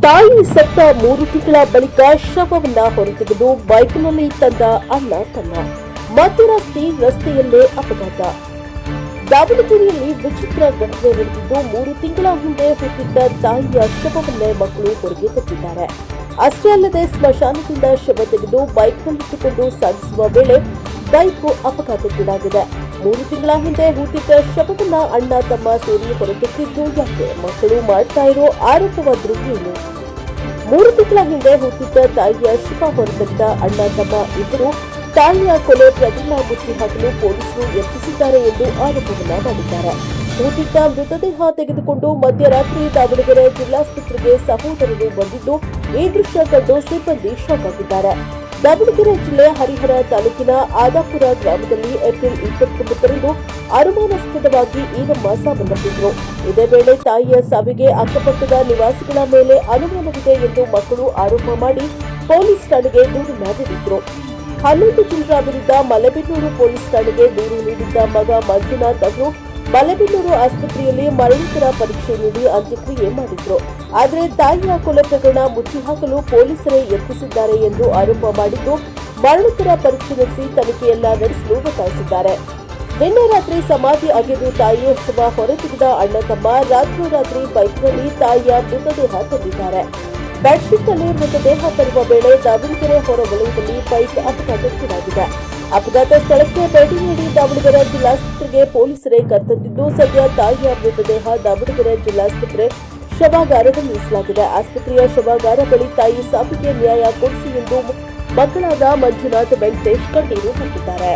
ತಾಯಿ ಸತ್ತ 3 ತಿಂಗಳ ಬಳಿಕ ಶವವನ್ನ ಹೊರತೆಗೆದು ಬೈಕ್ನಲ್ಲಿ ತಂದ ಅಣ್ಣ ತಮ್ಮ. ಮಧ್ಯರಾತ್ರಿ ರಸ್ತೆಯಲ್ಲೇ ಅಪಘಾತ. ದಾವಣಗೆರೆಯಲ್ಲಿ ವಿಚಿತ್ರ ಘಟನೆ ನಡೆದಿದ್ದು, 3 ತಿಂಗಳ ಹಿಂದೆ ಹುಟ್ಟಿದ್ದ ತಾಯಿಯ ಶವವನ್ನೇ ಮಕ್ಕಳು ಹೊರಗೆ ತೆಗೆದಿದ್ದಾರೆ. ಅಷ್ಟೇ ಅಲ್ಲದೆ ಸ್ಮಶಾನದಿಂದ ಶವ ತೆಗೆದು ಬೈಕ್ನಲ್ಲಿಟ್ಟುಕೊಂಡು ಸಾಗಿಸುವ ವೇಳೆ ಬೈಕ್ ಅಪಘಾತಕ್ಕೀಡಾಗಿದೆ. 3 ತಿಂಗಳ ಹಿಂದೆ ಹುಟ್ಟಿದ್ದ ಶವವನ್ನ ಅಣ್ಣ ತಮ್ಮ ಸೇರಿ ಹೊರತೆಗೆದಿದ್ದು ಯಾಕೆ? ಮಕ್ಕಳು ಮಾಡ್ತಾ ಇರೋ ಆರೋಪವಾದ್ರೂ ಏನು? 3 ತಿಂಗಳ ಹಿಂದೆ ಹುಟ್ಟಿದ್ದ ತಾಯಿಯ ಶವ ಹೊರತೆಗೆದ ಅಣ್ಣ ತಮ್ಮ ಇಬ್ಬರು ತಾಯಿಯ ಕೊಲೆ ಪ್ರಕರಣ ಮುಚ್ಚಿ ಹಾಕಲು ಪೊಲೀಸರು ಯತ್ನಿಸಿದ್ದಾರೆ ಎಂದು ಆರೋಪವನ್ನ ಮಾಡಿದ್ದಾರೆ. ಹುಟ್ಟಿದ್ದ ಮೃತದೇಹ ತೆಗೆದುಕೊಂಡು ಮಧ್ಯರಾತ್ರಿ ದಾವಣಗೆರೆ ಜಿಲ್ಲಾಸ್ಪತ್ರೆಗೆ ಸಹೋದರರು ಬಂದಿದ್ದು, ಈ ದೃಶ್ಯ ಕಂಡು ಸಿಬ್ಬಂದಿ ಶಾಕ್ ಆಗಿದ್ದಾರೆ. ದಾವಣಗೆರೆ ಜಿಲ್ಲೆ ಹರಿಹರ ತಾಲೂಕಿನ ಆದಾಪುರ ಗ್ರಾಮದಲ್ಲಿ ಏಪ್ರಿಲ್ 29ರಂದು ಅನುಮಾನಾಸ್ಪದವಾಗಿ ಈರಮ್ಮ ಸಾವನ್ನಪ್ಪಿದ್ರು. ಇದೇ ವೇಳೆ ತಾಯಿಯ ಸಾವಿಗೆ ಅಕ್ಕಪಕ್ಕದ ನಿವಾಸಿಗಳ ಮೇಲೆ ಅನುಮಾನವಿದೆ ಎಂದು ಮಕ್ಕಳು ಆರೋಪ ಮಾಡಿ ಪೊಲೀಸ್ ಠಾಣೆಗೆ ದೂರನ್ನ ನೀಡಿದ್ರು. 11 ಜನರ ವಿರುದ್ಧ ಮಲೆಬೆನ್ನೂರು ಪೊಲೀಸ್ ಠಾಣೆಗೆ ದೂರು ನೀಡಿದ್ದ ಮಗ ಮಂಜುನಾಥ್ ಅವರು ಮಲೆಬೆನ್ನೂರು ಆಸ್ಪತ್ರೆಯಲ್ಲಿ ಮರಣೋತ್ತರ ಪರೀಕ್ಷೆ ನೀಡಿ ಅಂತ್ಯಕ್ರಿಯೆ ಮಾಡಿದ್ರು. ಆದರೆ ತಾಯಿಯ ಕೊಲೆ ಪ್ರಕರಣ ಮುಚ್ಚಿ ಹಾಕಲು ಪೊಲೀಸರೇ ಯತ್ನಿಸಿದ್ದಾರೆ ಎಂದು ಆರೋಪ ಮಾಡಿದ್ದು, ಮರಣೋತ್ತರ ಪರೀಕ್ಷೆ ನಡೆಸಿ ತನಿಖೆಯನ್ನ ನಡೆಸಲು ಒತ್ತಾಯಿಸಿದ್ದಾರೆ. ನಿನ್ನೆ ರಾತ್ರಿ ಸಮಾಧಿ ಅಗೆದು ತಾಯಿಯ ಶವ ಹೊರತೆಗೆದ ಅಣ್ಣ ತಮ್ಮ ರಾತ್ರೋರಾತ್ರಿ ಬೈಕ್ನಲ್ಲಿ ತಾಯಿಯ ಮೃತದೇಹ ತಂದಿದ್ದಾರೆ. ಬೆಡ್ಶೀಟ್ನಲ್ಲಿ ಮೃತದೇಹ ತರುವ ವೇಳೆ ದಾವಣಗೆರೆ ಹೊರವಲಯದಲ್ಲಿ ಬೈಕ್ ಅಪಘಾತಕ್ಕೀಡಾಗಿದೆ. ಅಪಘಾತ ಸ್ಥಳಕ್ಕೆ ಭೇಟಿ ನೀಡಿ ದಾವಣಗೆರೆ ಜಿಲ್ಲಾಸ್ಪತ್ರೆಗೆ ಪೊಲೀಸರೇ ಕರೆತಂದಿದ್ದು, ಸದ್ಯ ತಾಯಿಯ ಮೃತದೇಹ ದಾವಣಗೆರೆ ಜಿಲ್ಲಾಸ್ಪತ್ರೆ ಶವಾಗಾರದಲ್ಲಿ ಇರಿಸಲಾಗಿದೆ. ಆಸ್ಪತ್ರೆಯ ಶವಾಗಾರ ಬಳಿ ತಾಯಿ ಸಾವಿಗೆ ನ್ಯಾಯ ಕೊಡಿಸಿ ಎಂದು ಮಕ್ಕಳಾದ ಮಂಜುನಾಥ್, ವೆಂಕಟೇಶ್ ಕಣ್ಣೀರು ಹಾಕಿದ್ದಾರೆ.